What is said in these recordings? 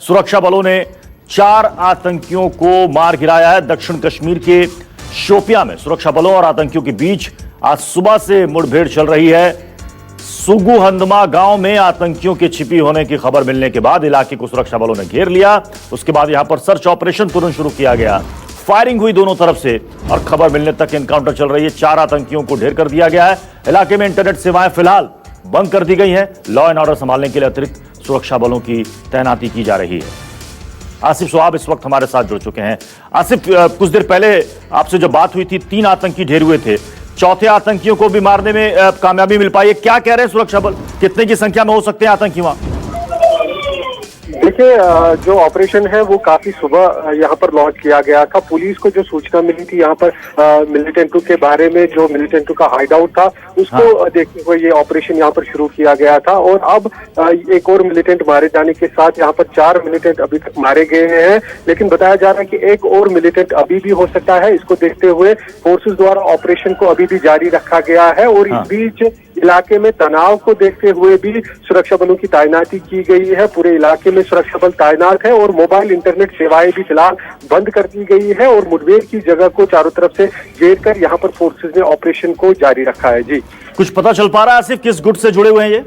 सुरक्षा बलों ने 4 आतंकियों को मार गिराया है। दक्षिण कश्मीर के शोपियां में सुरक्षा बलों और आतंकियों के बीच आज सुबह से मुठभेड़ चल रही है। सुगु हंदमा गांव में आतंकियों के छिपी होने की खबर मिलने के बाद इलाके को सुरक्षा बलों ने घेर लिया। उसके बाद यहां पर सर्च ऑपरेशन तुरंत शुरू किया गया। फायरिंग हुई दोनों तरफ से और खबर मिलने तक एनकाउंटर चल रही है। 4 आतंकियों को ढेर कर दिया गया है। इलाके में इंटरनेट सेवाएं फिलहाल बंद कर दी गई हैं। लॉ एंड ऑर्डर संभालने के लिए अतिरिक्त सुरक्षा बलों की तैनाती की जा रही है। आसिफ सुहाब इस वक्त हमारे साथ जुड़ चुके हैं। आसिफ, कुछ देर पहले आपसे जब बात हुई थी 3 आतंकी ढेर हुए थे, चौथे आतंकियों को भी मारने में कामयाबी मिल पाई है। क्या कह रहे हैं सुरक्षा बल, कितने की संख्या में हो सकते हैं आतंकी वहां? देखिए, जो ऑपरेशन है वो काफी सुबह यहाँ पर लॉन्च किया गया था। पुलिस को जो सूचना मिली थी यहाँ पर मिलिटेंटों के बारे में, जो मिलिटेंटों का हाइड आउट था, उसको देखते हुए ये ऑपरेशन यहाँ पर शुरू किया गया था। और अब एक और मिलिटेंट मारे जाने के साथ यहाँ पर 4 मिलिटेंट अभी तक मारे गए हैं। लेकिन बताया जा रहा है कि एक और मिलिटेंट अभी भी हो सकता है। इसको देखते हुए फोर्सेस द्वारा ऑपरेशन को अभी भी जारी रखा गया है। और इस बीच इलाके में तनाव को देखते हुए भी सुरक्षा बलों की तैनाती की गई है। पूरे इलाके में सुरक्षा बल तैनात है और मोबाइल इंटरनेट सेवाएं भी फिलहाल बंद कर दी गई है। और मुठभेड़ की जगह को चारों तरफ से घेर कर यहाँ पर फोर्सेस ने ऑपरेशन को जारी रखा है। जी, कुछ पता चल पा रहा है सिर्फ किस गुट से जुड़े हुए हैं ये?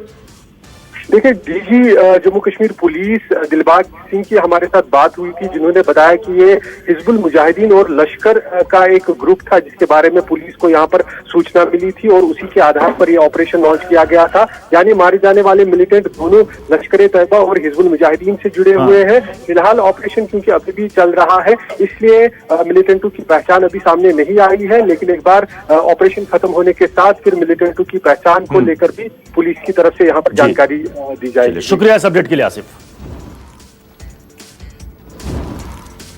देखिए, डीजी जम्मू कश्मीर पुलिस दिलबाग सिंह की हमारे साथ बात हुई थी, जिन्होंने बताया कि ये हिजबुल मुजाहिदीन और लश्कर का एक ग्रुप था, जिसके बारे में पुलिस को यहाँ पर सूचना मिली थी और उसी के आधार पर ये ऑपरेशन लॉन्च किया गया था। यानी मारे जाने वाले मिलिटेंट दोनों लश्कर तैयबा और हिजबुल मुजाहिदीन से जुड़े हुए हैं। फिलहाल ऑपरेशन क्योंकि अभी भी चल रहा है, इसलिए मिलिटेंटों की पहचान अभी सामने नहीं आई है। लेकिन एक बार ऑपरेशन खत्म होने के साथ फिर मिलिटेंटों की पहचान को लेकर भी पुलिस की तरफ से यहाँ पर जानकारी दी जाएगी। शुक्रिया इस अपडेट के लिए आसिफ।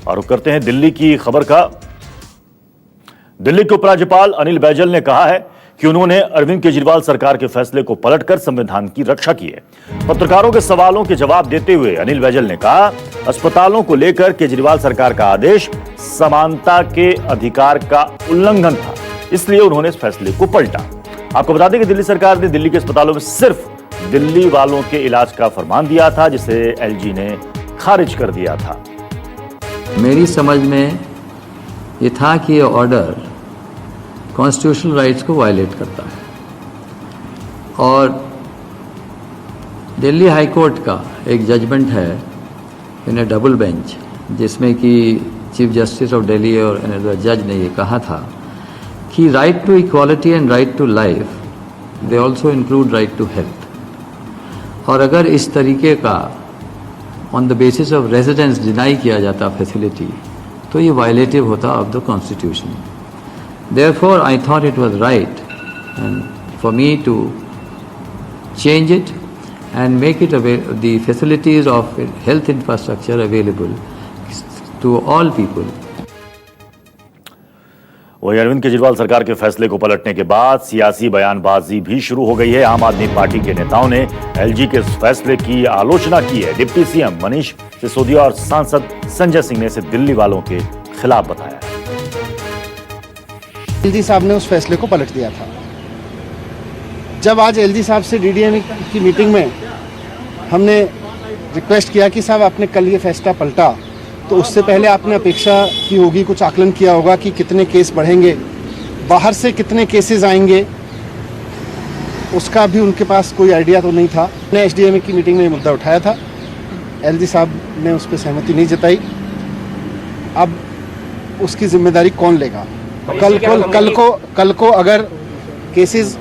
और रुक करते हैं दिल्ली की खबर का। दिल्ली के उपराज्यपाल अनिल बैजल ने कहा है कि उन्होंने अरविंद केजरीवाल सरकार के फैसले को पलटकर संविधान की रक्षा की है। पत्रकारों के सवालों के जवाब देते हुए अनिल बैजल ने कहा, अस्पतालों को लेकर केजरीवाल सरकार का आदेश समानता के अधिकार का उल्लंघन था, इसलिए उन्होंने इस फैसले को पलटा। आपको बता दें कि दिल्ली सरकार ने दिल्ली के अस्पतालों में सिर्फ दिल्ली वालों के इलाज का फरमान दिया था, जिसे एलजी ने खारिज कर दिया था। मेरी समझ में ये था कि ये ऑर्डर कॉन्स्टिट्यूशनल राइट्स को वायलेट करता है और दिल्ली हाई कोर्ट का एक जजमेंट है इन ए डबल बेंच, जिसमें कि चीफ जस्टिस ऑफ दिल्ली और जज ने ये कहा था कि right to equality and right to life they also include right to health. और अगर इस तरीके का on the basis of residence deny किया जाता फैसिलिटी, तो ये वायलेटिव होता of the constitution. Therefore I thought it was right and for me to change it and make it the facilities of health infrastructure available to all people. वही अरविंद केजरीवाल सरकार के फैसले को पलटने के बाद सियासी बयानबाजी भी शुरू हो गई है। आम आदमी पार्टी के नेताओं ने एलजी के इस फैसले की आलोचना की है। डिप्टी सीएम मनीष सिसोदिया और सांसद संजय सिंह ने इसे दिल्ली वालों के खिलाफ बताया। एलजी साहब ने उस फैसले को पलट दिया था। जब आज एलजी साहब से डीडीएम की मीटिंग में हमने रिक्वेस्ट किया कि साहब आपने कल ये फैसला पलटा, तो उससे पहले आपने अपेक्षा की होगी, कुछ आकलन किया होगा कि कितने केस बढ़ेंगे, बाहर से कितने केसेस आएंगे, उसका भी उनके पास कोई आइडिया तो नहीं था। हमने एसडीएम की मीटिंग में ये मुद्दा उठाया था, एलजी साहब ने उस पर सहमति नहीं जताई। अब उसकी जिम्मेदारी कौन लेगा? कल को अगर केसेस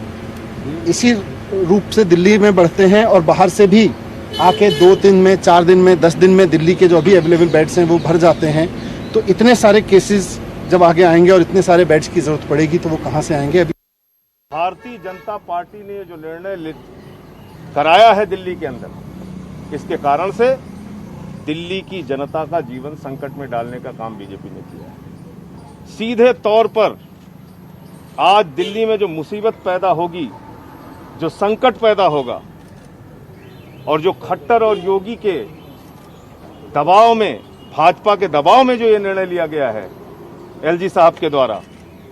इसी रूप से दिल्ली में बढ़ते हैं और बाहर से भी आके 2 दिन में, 4 दिन में, 10 दिन में दिल्ली के जो अभी अवेलेबल बेड्स हैं वो भर जाते हैं, तो इतने सारे केसेस जब आगे आएंगे और इतने सारे बेड्स की जरूरत पड़ेगी तो वो कहां से आएंगे? अभी भारतीय जनता पार्टी ने जो निर्णय कराया है दिल्ली के अंदर, इसके कारण से दिल्ली की जनता का जीवन संकट में डालने का काम बीजेपी ने किया है। सीधे तौर पर आज दिल्ली में जो मुसीबत पैदा होगी, जो संकट पैदा होगा और जो खट्टर और योगी के दबाव में, भाजपा के दबाव में जो ये निर्णय लिया गया है एलजी साहब के द्वारा,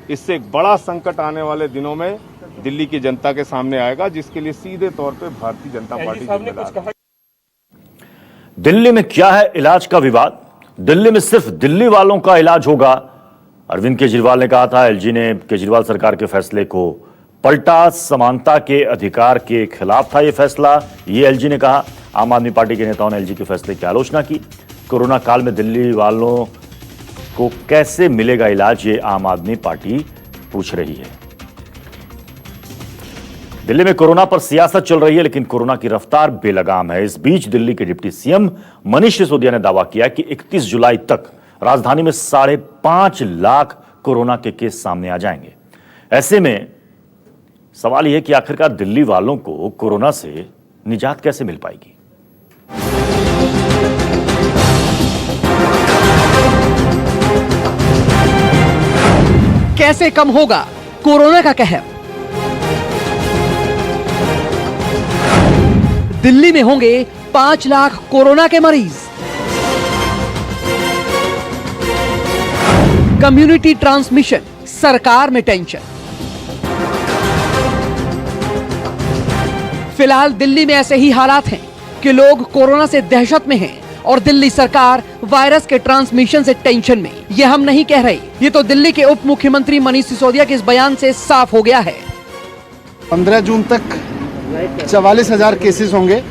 इससे एक बड़ा संकट आने वाले दिनों में दिल्ली की जनता के सामने आएगा, जिसके लिए सीधे तौर पे भारतीय जनता पार्टी जिम्मेदार है। दिल्ली में क्या है इलाज का विवाद? दिल्ली में सिर्फ दिल्ली वालों का इलाज होगा। अरविंद केजरीवाल ने कहा था, एलजी ने केजरीवाल सरकार के फैसले को पलटा। समानता के अधिकार के खिलाफ था यह फैसला, ये एलजी ने कहा। आम आदमी पार्टी के नेताओं ने एलजी के फैसले की आलोचना की। कोरोना काल में दिल्ली वालों को कैसे मिलेगा इलाज, ये आम आदमी पार्टी पूछ रही है। दिल्ली में कोरोना पर सियासत चल रही है, लेकिन कोरोना की रफ्तार बेलगाम है। इस बीच दिल्ली के डिप्टी सीएम मनीष सिसोदिया ने दावा किया कि 31 जुलाई तक राजधानी में 5.5 लाख कोरोना के केस सामने आ जाएंगे। ऐसे में सवाल यह कि आखिरकार दिल्ली वालों को कोरोना से निजात कैसे मिल पाएगी? कैसे कम होगा कोरोना का कहर? दिल्ली में होंगे 5 लाख कोरोना के मरीज। कम्युनिटी ट्रांसमिशन, सरकार में टेंशन। फिलहाल दिल्ली में ऐसे ही हालात हैं कि लोग कोरोना से दहशत में हैं और दिल्ली सरकार वायरस के ट्रांसमिशन से टेंशन में। ये हम नहीं कह रहे, ये तो दिल्ली के उप मुख्यमंत्री मनीष सिसोदिया के इस बयान से साफ हो गया है। 15 जून तक 44,000 केसेस होंगे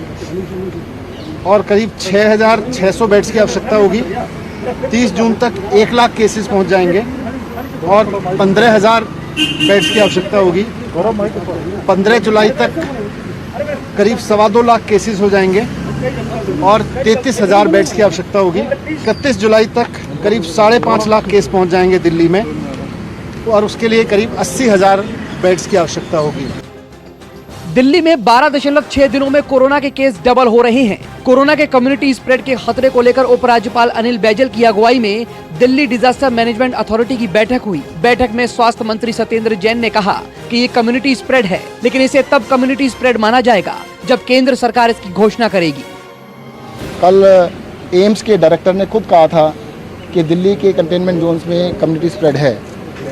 और करीब 6,600 बेड्स की आवश्यकता होगी। 30 जून तक 1 लाख केसेस पहुंच जाएंगे और 15,000 बेड्स की आवश्यकता होगी। 15 जुलाई तक करीब 2.25 लाख केसेस हो जाएंगे और 33,000 बेड्स की आवश्यकता होगी। 31 जुलाई तक करीब 5.5 लाख केस पहुंच जाएंगे दिल्ली में और उसके लिए करीब 80,000 बेड्स की आवश्यकता होगी। दिल्ली में 12.6 दिनों में कोरोना के केस डबल हो रहे हैं। कोरोना के कम्युनिटी स्प्रेड के खतरे को लेकर उपराज्यपाल अनिल बैजल की अगुवाई में दिल्ली डिजास्टर मैनेजमेंट अथॉरिटी की बैठक हुई। बैठक में स्वास्थ्य मंत्री सत्येंद्र जैन ने कहा कि ये कम्युनिटी स्प्रेड है, लेकिन इसे तब कम्युनिटी स्प्रेड माना जाएगा जब केंद्र सरकार इसकी घोषणा करेगी। कल एम्स के डायरेक्टर ने खुद कहा था कि दिल्ली के कंटेनमेंट जोन्स में कम्युनिटी स्प्रेड है,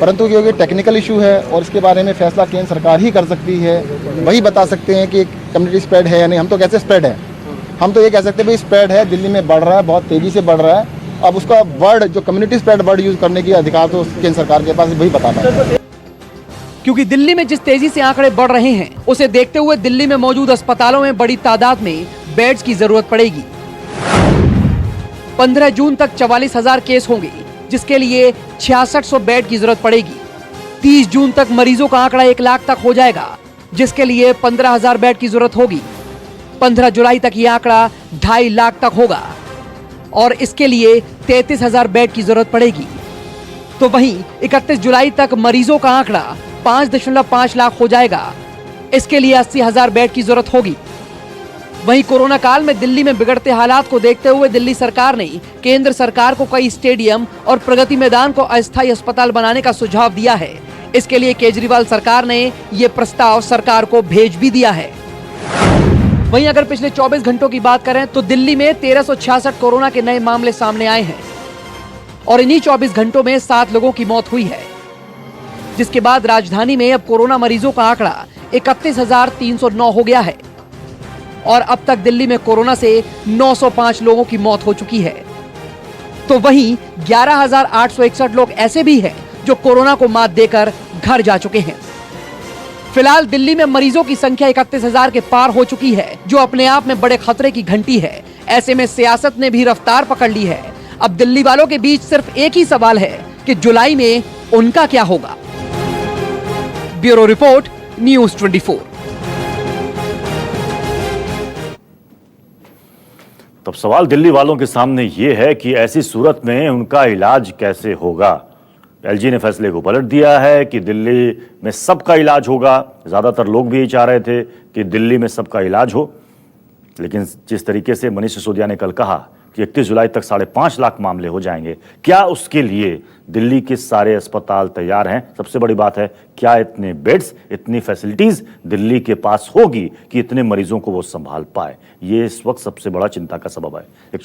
परंतु क्योंकि टेक्निकल इशू है और इसके बारे में फैसला केंद्र सरकार ही कर सकती है, वही बता सकते हैं कि कम्युनिटी स्प्रेड है या नहीं। हम तो कैसे स्प्रेड है, हम तो ये कह सकते हैं भाई स्प्रेड है, दिल्ली में बढ़ रहा है, बहुत तेज़ी से बढ़ रहा है। अब उसका वर्ड जो कम्युनिटी स्प्रेड वर्ड यूज़ करने की अधिकार तो केंद्र सरकार के पास, वही बताता है। क्योंकि दिल्ली में जिस तेजी से आंकड़े बढ़ रहे हैं, उसे देखते हुए दिल्ली में मौजूद अस्पतालों में बड़ी तादाद में बेड्स की जरूरत पड़ेगी। 15 जून तक 44,000 केस होंगे, जिसके लिए 6600 बेड की जरूरत पड़ेगी। 30 जून तक मरीजों का आंकड़ा 1 लाख तक हो जाएगा, जिसके लिए 15,000 बेड की जरूरत होगी। 15 जुलाई तक यह आंकड़ा 2.5 लाख तक होगा और इसके लिए 33,000 बेड की जरूरत पड़ेगी। तो वहीं 31 जुलाई तक मरीजों का आंकड़ा 5.5 लाख हो जाएगा, इसके लिए 80,000 बेड की जरूरत होगी। वहीं कोरोना काल में दिल्ली में बिगड़ते हालात को देखते हुए दिल्ली सरकार ने केंद्र सरकार को कई स्टेडियम और प्रगति मैदान को अस्थायी अस्पताल बनाने का सुझाव दिया है। इसके लिए केजरीवाल सरकार ने ये प्रस्ताव सरकार को भेज भी दिया है। वहीं अगर पिछले 24 घंटों की बात करें तो दिल्ली में 1366 कोरोना के नए मामले सामने आए हैं और इन्हीं 24 घंटों में 7 लोगों की मौत हुई है, जिसके बाद राजधानी में अब कोरोना मरीजों का आंकड़ा 31,309 हो गया है और अब तक दिल्ली में कोरोना से 905 लोगों की मौत हो चुकी है। तो वहीं 11,861 लोग ऐसे भी हैं जो कोरोना को मात देकर घर जा चुके हैं। फिलहाल दिल्ली में मरीजों की संख्या 31,000 के पार हो चुकी है, जो अपने आप में बड़े खतरे की घंटी है। ऐसे में सियासत ने भी रफ्तार पकड़ ली है। अब दिल्ली वालों के बीच सिर्फ एक ही सवाल है कि जुलाई में उनका क्या होगा। Bureau report, news 24। तब सवाल दिल्ली वालों के सामने यह है कि ऐसी सूरत में उनका इलाज कैसे होगा। एलजी ने फैसले को पलट दिया है कि दिल्ली में सबका इलाज होगा। ज्यादातर लोग भी यही चाह रहे थे कि दिल्ली में सबका इलाज हो, लेकिन जिस तरीके से मनीष सिसोदिया ने कल कहा कि 31 जुलाई तक 5.5 लाख मामले हो जाएंगे, क्या उसके लिए दिल्ली के सारे अस्पताल तैयार हैं? सबसे बड़ी बात है, क्या इतने बेड्स, इतनी फैसिलिटीज दिल्ली के पास होगी कि इतने मरीजों को वो संभाल पाए? ये इस वक्त सबसे बड़ा चिंता का सबब है।